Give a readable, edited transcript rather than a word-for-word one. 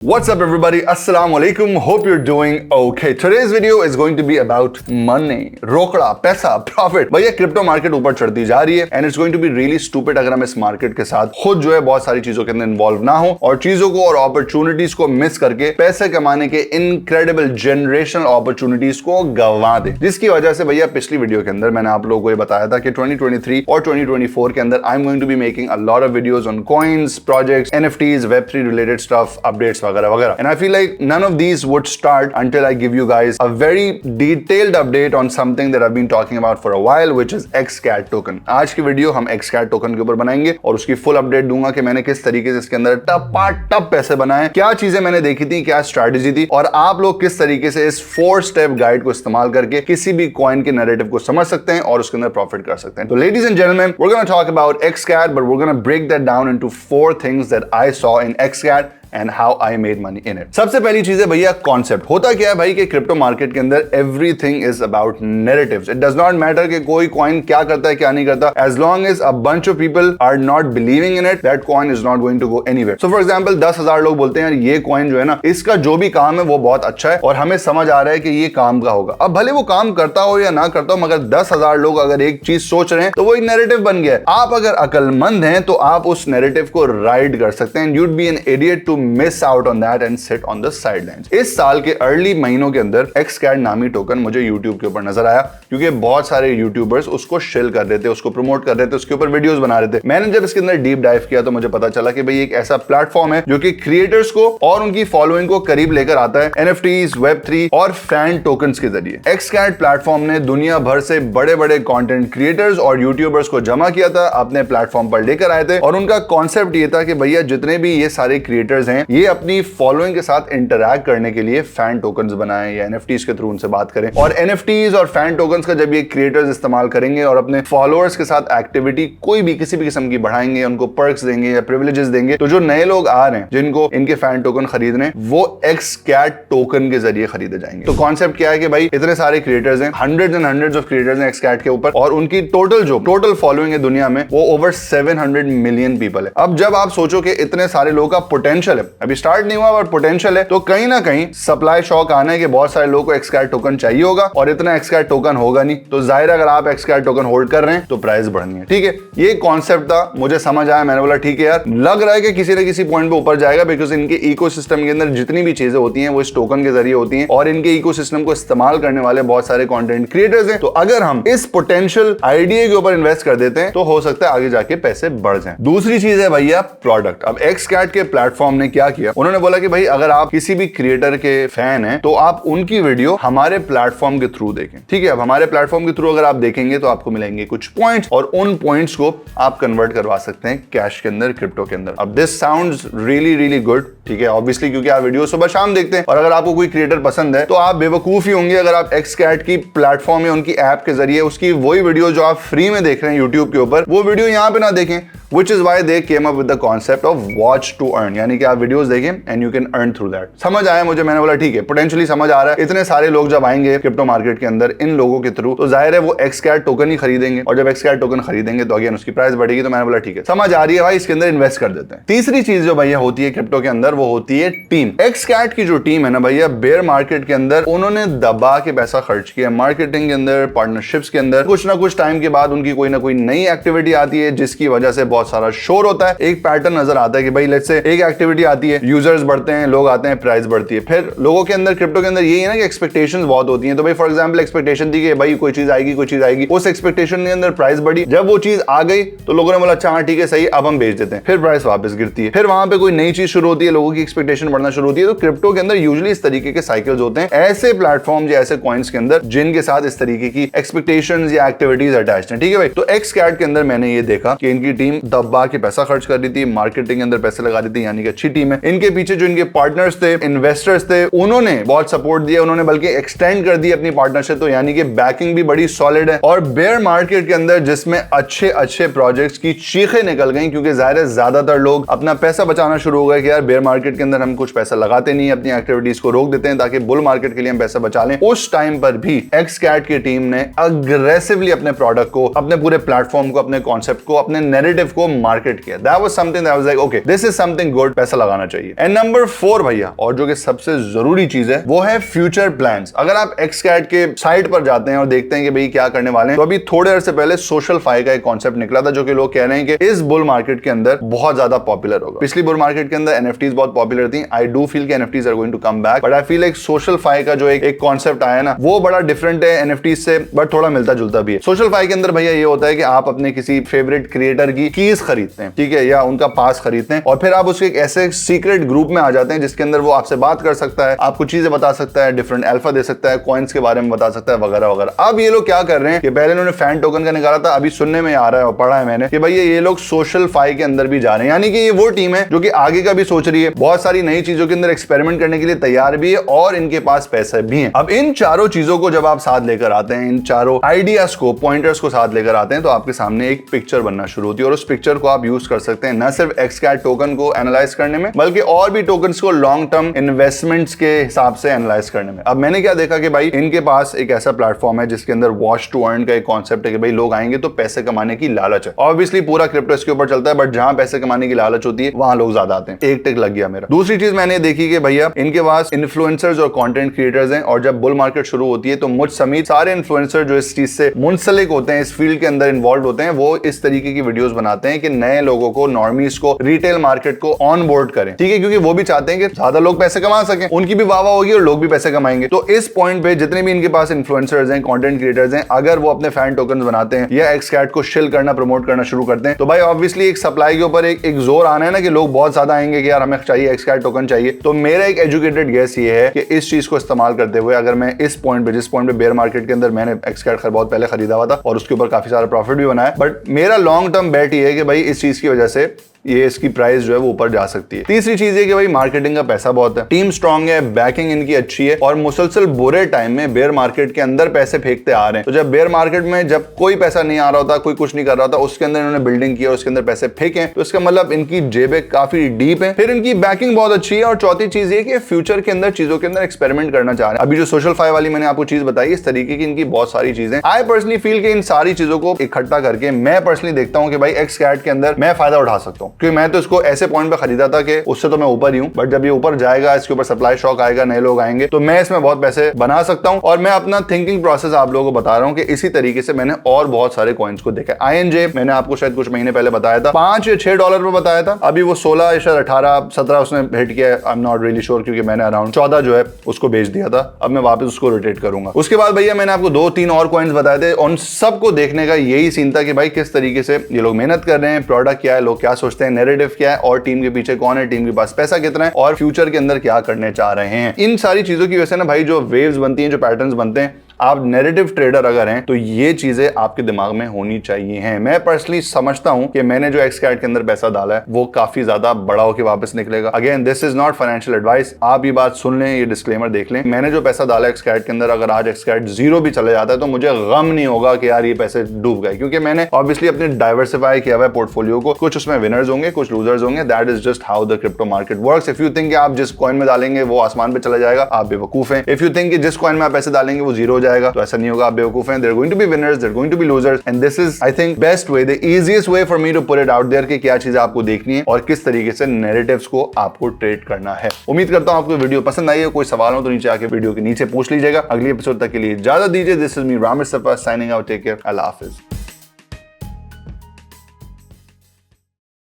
What's up everybody? Assalamu alaikum. Hope you're doing okay. Today's video is going to be about money. रोकड़ा, पैसा, profit. भैया crypto market ऊपर चढ़ती जा रही है and it's going to be really stupid अगर हम इस मार्केट के साथ खुद जो है बहुत सारी चीजों के अंदर इन्वॉल्व ना हो और चीजों को और अपॉर्चुनिटीज को मिस करके पैसे कमाने के इनक्रेडिबल जनरेशनल अपॉर्चुनिटीज को गंवा दे, जिसकी वजह से भैया पिछली वीडियो के अंदर मैंने आप लोगों को ये बताया था कि 2023 और 2024 के अंदर I am going to be making a lot of videos on coins, projects, NFTs, web3 related stuff, updates वगैरह वगैरह. And I feel like none of these would start until I give you guys a very detailed update on something that I've been talking about for a while, which is XCAT token. आज की video हम XCAT token के ऊपर बनाएंगे और उसकी full update दूंगा कि मैंने किस तरीके से इसके अंदर टप पैसे बनाए, क्या चीजें मैंने देखी थी, क्या स्ट्रैटेजी थी और आप लोग किस तरीके से इस 4 स्टेप गाइड को इस्तेमाल करके किसी भी कॉइन के नैरेटिव को समझ सकते हैं और उसके अंदर प्रॉफिट कर सकते हैं. तो ladies and gentleman, we're going to talk about XCAT, but we're going to break that down into 4 things that I saw in XCAT and how I made money in it. सबसे पहली चीज है भैया concept. होता क्या है भाई कि क्रिप्टो मार्केट के अंदर everything is about narratives. It does not matter कि कोई कॉइन क्या करता है क्या नहीं करता. As long as a bunch of people are not believing in it, that coin is not going to go anywhere. So for example 10,000 लोग बोलते हैं ये कॉइन जो है ना, इसका जो भी काम है वो बहुत अच्छा है और हमें समझ आ रहा है कि ये काम का होगा. अब भले वो काम करता हो या ना करता हो, मगर 10,000 लोग अगर एक चीज सोच रहे हैं तो वो एक नैरेटिव बन गया है. आप अगर अकलमंद हैं तो आप उस नैरेटिव को राइड कर सकते हैं. You'd be an idiot to miss out on that and sit on the sidelines. इस साल के अर्ली महीनों के अंदर XCAT नामी टोकन मुझे YouTube के ऊपर नजर आया क्योंकि बहुत सारे यूट्यूबर्स उसको शेल कर रहे थे, उसको प्रमोट कर रहे थे, उसके ऊपर वीडियोस बना रहे थे. मैंने जब इसके अंदर डीप डाइव किया तो मुझे पता चला कि भाई एक ऐसा प्लेटफॉर्म है जो कि क्रिएटर्स को और उनकी फॉलोइंग को करीब लेकर आता है NFTs, Web3 और फैन टोकन्स के जरिए. XCAT प्लेटफॉर्म ने दुनिया भर से बड़े बड़े कंटेंट क्रिएटर्स और यूट्यूबर्स को जमा किया था, अपने प्लेटफॉर्म पर लेकर आए थे और उनका कॉन्सेप्ट ये था कि भैया जितने भी ये सारे क्रिएटर्स हैं ये अपनी फॉलोइंग के साथ इंटरैक्ट करने के लिए फैन टोकन्स बनाएं या एनएफटीज के थ्रू उनसे बात करें. और एनएफटीज और फैन टोकन्स का जब ये क्रिएटर्स इस्तेमाल करेंगे और अपने फॉलोअर्स के साथ एक्टिविटी कोई भी किसी भी किस्म की बढ़ाएंगे, उनको पर्क्स देंगे या प्रिविलेजेस देंगे, तो जो नए लोग आ रहे हैं जिनको इनके फैन टोकन खरीदने, वो XCAT टोकन के जरिए खरीदे जाएंगे. तो कॉन्सेप्ट क्या है कि भाई इतने सारे क्रिएटर्स हैं, hundreds and hundreds of creators हैं XCAT के ऊपर और उनकी टोटल फॉलोइंग है दुनिया में वो ओवर 700 मिलियन पीपल है. अब जब आप सोचो कि इतने सारे लोगों का पोटेंशियल है, अभी स्टार्ट नहीं हुआ बट पोटेंशियल है, तो कहीं ना कहीं सप्लाई शॉक आना है कि बहुत सारे लोगों को XCAT टोकन चाहिए होगा और इतना XCAT टोकन होगा नहीं. तो जाहिर अगर आप XCAT टोकन होल्ड कर रहे हैं तो प्राइस बढ़नी है. ठीक है, ये कॉन्सेप्ट था, मुझे समझ आया. मैंने बोला ठीक है यार, लग रहा है कि किसी न किसी पॉइंट पे ऊपर जाएगा बिकॉज इनके इकोसिस्टम के अंदर जितनी भी चीजें होती हैं वो इस टोकन के जरिए होती हैं और इनके इकोसिस्टम को इस्तेमाल करने वाले बहुत सारे कंटेंट क्रिएटर्स हैं. तो अगर हम इस पोटेंशियल आइडिया के ऊपर इन्वेस्ट कर देते हैं तो हो सकता है आगे जाके पैसे बढ़ जाएं. दूसरी चीज है भैया प्रोडक्ट. अब XCAT के प्लेटफॉर्म ने क्या किया, उन्होंने बोला कि भाई अगर आप किसी भी क्रिएटर के फैन हैं तो आप उनकी वीडियो हमारे प्लेटफॉर्म के थ्रू देखें. ठीक है, अब हमारे प्लेटफॉर्म के थ्रू अगर आप देखेंगे तो आपको मिलेंगे कुछ पॉइंट्स और उन पॉइंट्स को आप कन्वर्ट करवा सकते हैं कैश के अंदर, क्रिप्टो के अंदर. अब दिस साउंड्स रियली गुड. ठीक है, ऑब्वियसली क्योंकि आप वीडियो सुबह शाम देखते हैं और अगर आपको कोई क्रिएटर पसंद है तो आप बेवकूफ ही होंगे अगर आप XCAT की प्लेटफॉर्म या उनकी ऐप के जरिए उसकी वही वीडियो जो आप फ्री में देख रहे हैं यूट्यूब के ऊपर, वो वीडियो यहां पे ना देखें. Which is why they came up with the concept of watch to earn, यानी कि आप वीडियोस देखें and you can earn through that. समझ आया मुझे. मैंने बोला ठीक है, पोटेंशियली समझ आ रहा है. इतने सारे लोग जब आएंगे क्रिप्टो मार्केट के अंदर इन लोगों के थ्रू तो जाहिर है वो XCAT टोकन ही खरीदेंगे और जब XCAT टोकन खरीदेंगे तो अगेन उसकी प्राइस बढ़ेगी. तो मैंने बोला ठीक है, समझ आ रही है भाई, इसके अंदर इन्वेस्ट कर देते हैं. तीसरी चीज जो भैया होती है क्रिप्टो के अंदर वो होती है टीम. XCAT की जो टीम है ना भैया, बेयर मार्केट के अंदर उन्होंने दबा के पैसा खर्च किया मार्केटिंग के अंदर, पार्टनरशिप्स के अंदर. कुछ ना कुछ टाइम के बाद उनकी कोई ना कोई नई एक्टिविटी आती है जिसकी वजह से बहुत सारा शोर होता है. एक पैटर्न नजर आता है कि भाई लेट्स से एक एक्टिविटी आती है, यूजर्स बढ़ते हैं, लोग आते हैं, प्राइस बढ़ती है. फिर लोगों के अंदर क्रिप्टो के अंदर यही है ना कि एक्सपेक्टेशंस बहुत होती हैं. तो भाई फॉर एग्जांपल एक्सपेक्टेशन थी कि भाई कोई चीज आएगी, उस एक्सपेक्टेशन के अंदर प्राइस बढ़ी. जब वो चीज आ गई तो लोगों ने बोला अच्छा हाँ ठीक है सही, अब हम बेच देते हैं. फिर प्राइस वापस गिरती है. फिर वहां पे कोई नई चीज शुरू होती है, लोगों की एक्सपेक्टेशन बढ़ना शुरू होती है. तो क्रिप्टो के अंदर यूजुअली इस तरीके के साइकिल्स होते हैं ऐसे प्लेटफॉर्म या ऐसे कॉइन्स के अंदर जिनके साथ इस तरीके की एक्सपेक्टेशंस या एक्टिविटीज अटैच्ड हैं. ठीक है भाई, तो XCAT के अंदर मैंने ये देखा कि इनकी टीम दबा के पैसा खर्च कर रही थी, मार्केटिंग के अंदर पैसे लगा रही थी, यानी कि अच्छी टीम है. इनके पीछे जो इनके पार्टनर्स थे, इन्वेस्टर्स थे, उन्होंने बहुत सपोर्ट दिया, उन्होंने बल्कि एक्सटेंड कर दी अपनी पार्टनरशिप. तो यानी कि बैकिंग भी बड़ी सॉलिड है. और बेयर मार्केट के अंदर जिसमें अच्छे प्रोजेक्ट्स की चीखें निकल गई क्योंकि जाहिर है ज्यादातर लोग अपना पैसा बचाना शुरू हो गए कि यार बेयर मार्केट के अंदर हम कुछ पैसा लगाते नहीं, अपनी एक्टिविटीज को रोक देते हैं ताकि बुल मार्केट के लिए हम पैसा बचा लें. उस टाइम पर भी XCAT की टीम ने अग्रेसिवली अपने प्रोडक्ट को, अपने पूरे प्लेटफॉर्म को, अपने कॉन्सेप्ट को, अपने नैरेटिव को मार्केट किया. That was something that was like okay, this is something good. पैसा लगाना चाहिए। एंड नंबर 4 भैया, और जो कि सबसे जरूरी चीज है, वो है फ्यूचर प्लान्स। अगर आप XCAT के साइट पर जाते हैं और देखते हैं कि भाई क्या करने वाले हैं, तो अभी थोड़े अर्से पहले सोशल फाई का एक कॉन्सेप्ट निकला था, जो कि लोग कह रहे हैं कि इस बुल मार्केट के अंदर बहुत ज्यादा पॉपुलर होगा। पिछली बुल मार्केट के अंदर NFTs बहुत पॉपुलर थी। आई डू फील कि NFTs are going to come back, but I feel like social fi का जो एक कॉन्सेप्ट आया ना, वो बड़ा डिफरेंट है NFTs से, बट थोड़ा मिलता जुलता भी है। सोशल फाई के अंदर भैया ये होता है कि आप अपने किसी फेवरेट क्रिएटर की कीज खरीदते हैं, ठीक है, या उनका पास खरीदते हैं, और फिर आप उसके एक ऐसे सीक्रेट ग्रुप में आ जाते हैं जिसके अंदर वो आपसे बात कर सकता है, आपको चीजें बता सकता है, डिफरेंट अल्फा दे सकता है, कॉइन्स के बारे में बता सकता है, वगैरह वगैरह। अब ये लोग क्या कर रहे हैं कि पहले उन्होंने फैन टोकन का निकाला था, अभी सुनने में आ रहा है और पढ़ा है मैंने कि भाई ये लोग सोशल फाई के अंदर भी जा रहे हैं। यानी कि ये वो टीम है जो कि आगे का भी सोच रही है, बहुत सारी नई चीजों के अंदर एक्सपेरिमेंट करने के लिए तैयार भी है, और इनके पास पैसे भी है। अब इन चारों चीजों को जब आप साथ लेकर आते हैं, इन चारों आइडियाज को, पॉइंटर्स को साथ लेकर आते हैं, तो आपके सामने एक पिक्चर बनना शुरू होती है, और उस पिक्चर को आप यूज कर सकते हैं न सिर्फ XCAT टोकन को एनालाइज करने में, बल्कि और भी टोकन्स को लॉन्ग टर्म इन्वेस्टमेंट्स के हिसाब से एनालाइज करने में। अब मैंने क्या देखा कि भाई इनके पास एक ऐसा प्लेटफॉर्म है जिसके अंदर वॉच टू अर्न का एक कॉन्सेप्ट है कि भाई लोग आएंगे तो पैसे कमाने की लालच है। ऑब्वियसली पूरा क्रिप्टो इसके ऊपर चलता है, बट जहां पैसे कमाने की लालच होती है वहां लोग ज्यादा आते हैं। एक टिक लग गया मेरा। दूसरी चीज मैंने देखी कि भैया इनके पास इन्फ्लुएंसर्स और कंटेंट क्रिएटर्स हैं, और जब बुल मार्केट शुरू होती है तो मुझ समेत सारे इन्फ्लुएंसर जो इस चीज से मुंसलिक होते हैं, इस फील्ड के अंदर इन्वॉल्व होते हैं, वो इस तरीके की वीडियोस बनाते हैं कि नए लोगों को, नॉर्मीज को, रिटेल मार्केट को ऑन बोर्ड करें, ठीक है, क्योंकि वो भी चाहते हैं कि ज्यादा लोग पैसे कमा सकें, उनकी भी वाह वाह होगी और लोग भी पैसे कमाएंगे। तो इस पॉइंट पे जितने भी इनके पास इन्फ्लुएंसर्स हैं, कंटेंट क्रिएटर्स हैं, अगर वो अपने फैन टोकन बनाते हैं या XCAT को शिल करना, प्रमोट करना शुरू करते हैं, तो भाई ऑब्वियसली एक सप्लाई के ऊपर एक जोर आना है ना, कि लोग बहुत ज्यादा आएंगे कि यार हमें चाहिए XCAT टोकन चाहिए। तो मेरा एक एजुकेटेड गेस ये है कि इस चीज को इस्तेमाल करते हुए, अगर मैं इस पॉइंट पे, जिस पॉइंट पे बेयर मार्केट के अंदर मैंने XCAT बहुत पहले खरीदा हुआ था और उसके ऊपर काफी सारा प्रॉफिट भी बनाया, बट मेरा लॉन्ग टर्म बेट ये है कि भाई इस चीज की वजह से ये इसकी प्राइस जो है वो ऊपर जा सकती है। तीसरी चीज है कि भाई मार्केटिंग का पैसा बहुत है, टीम स्ट्रांग है, बैकिंग इनकी अच्छी है, और मुसलसल बुरे टाइम में बेयर मार्केट के अंदर पैसे फेंकते आ रहे हैं। तो जब बेयर मार्केट में जब कोई पैसा नहीं आ रहा होता, कोई कुछ नहीं कर रहा होता, उसके अंदर इन्होंने बिल्डिंग की और उसके अंदर पैसे फेंके, तो इसका मतलब इनकी जेबें काफी डीप है, फिर इनकी बैकिंग बहुत अच्छी है। और चौथी चीज ये कि फ्यूचर के अंदर चीजों के अंदर एक्सपेरिमेंट करना चाह रहे हैं। अभी जो सोशल फाई वाली मैंने आपको चीज बताई, इस तरीके की इनकी बहुत सारी चीजें। आई पर्सनली फील कि इन सारी चीजों को इकट्ठा करके मैं पर्सनली देखता हूं कि भाई XCAT के अंदर मैं फायदा उठा सकता हूं, क्योंकि मैं तो इसको ऐसे पॉइंट पे खरीदा था कि उससे तो मैं ऊपर ही हूं, बट जब ये ऊपर जाएगा, इसके ऊपर सप्लाई शॉक आएगा, नए लोग आएंगे, तो मैं इसमें बहुत पैसे बना सकता हूं। और मैं अपना थिंकिंग प्रोसेस आप लोगों को बता रहा हूं कि इसी तरीके से मैंने और बहुत सारे कॉइन्स को देखा। INJ मैंने आपको शायद कुछ महीने पहले बताया था, $5 या $6 पे बताया था, अभी वो 16 या 18 17 उसने हिट किया। I am not really sure, क्योंकि मैंने अराउंड 14 जो है उसको बेच दिया था। अब मैं वापस उसको रोटेट करूंगा। उसके बाद भैया मैंने आपको 2-3 और कॉइन्स बताए थे, उन सबको देखने का यही सीन था कि भाई किस तरीके से ये लोग मेहनत कर रहे हैं, प्रोडक्ट क्या है, लोग क्या सोचते हैं, नैरेटिव क्या है, और टीम के पीछे कौन है, टीम के पास पैसा कितना है, और फ्यूचर के अंदर क्या करने चाह रहे हैं। इन सारी चीजों की वजह से ना भाई जो वेव्स बनती हैं, जो पैटर्न्स बनते हैं, आप नैरेटिव ट्रेडर अगर हैं तो ये चीजें आपके दिमाग में होनी चाहिए हैं। मैं पर्सनली समझता हूं कि मैंने जो XCAT के अंदर पैसा डाला है वो काफी ज्यादा बड़ा होकर वापस निकलेगा। Again this is not financial advice, आप ये बात सुन लें, ये डिस्क्लेमर देख लें। मैंने जो पैसा डाला XCAT के अंदर, अगर आज XCAT 0 भी चले जाता है तो मुझे गम नहीं होगा कि यार ये पैसे डूब गए, क्योंकि मैंने ऑब्वियसली अपने डाइवर्सिफाई किया हुआ है पोर्टफोलियो को। कुछ उसमें विनर्स होंगे, कुछ लूजर्स होंगे, that is just how the crypto market works. If you think आप जिस कॉइन में डालेंगे वो आसमान पे चला जाएगा, आप बेवकूफ हैं। इफ यू थिंक जिस कॉइन में आप पैसे डालेंगे वो 0 हो जाएगा, तो ऐसा नहीं होगा, आप बेवकूफ हैं। They're going to be winners, they're going to be losers, and this is I think best way, the easiest way for me to put it out there कि क्या चीजें आपको देखनी है और किस तरीके से नैरेटिव्स को आपको ट्रेड करना है। उम्मीद करता हूं आपको वीडियो पसंद आई है। कोई सवाल हो तो नीचे आके वीडियो के नीचे पूछ लीजिएगा। अगली एपिसोड तक के लिए इजाजत दीजिए। दिस इज मी राम सफा साइनिंग आउट। टेक केयर, अल्लाह हाफिज।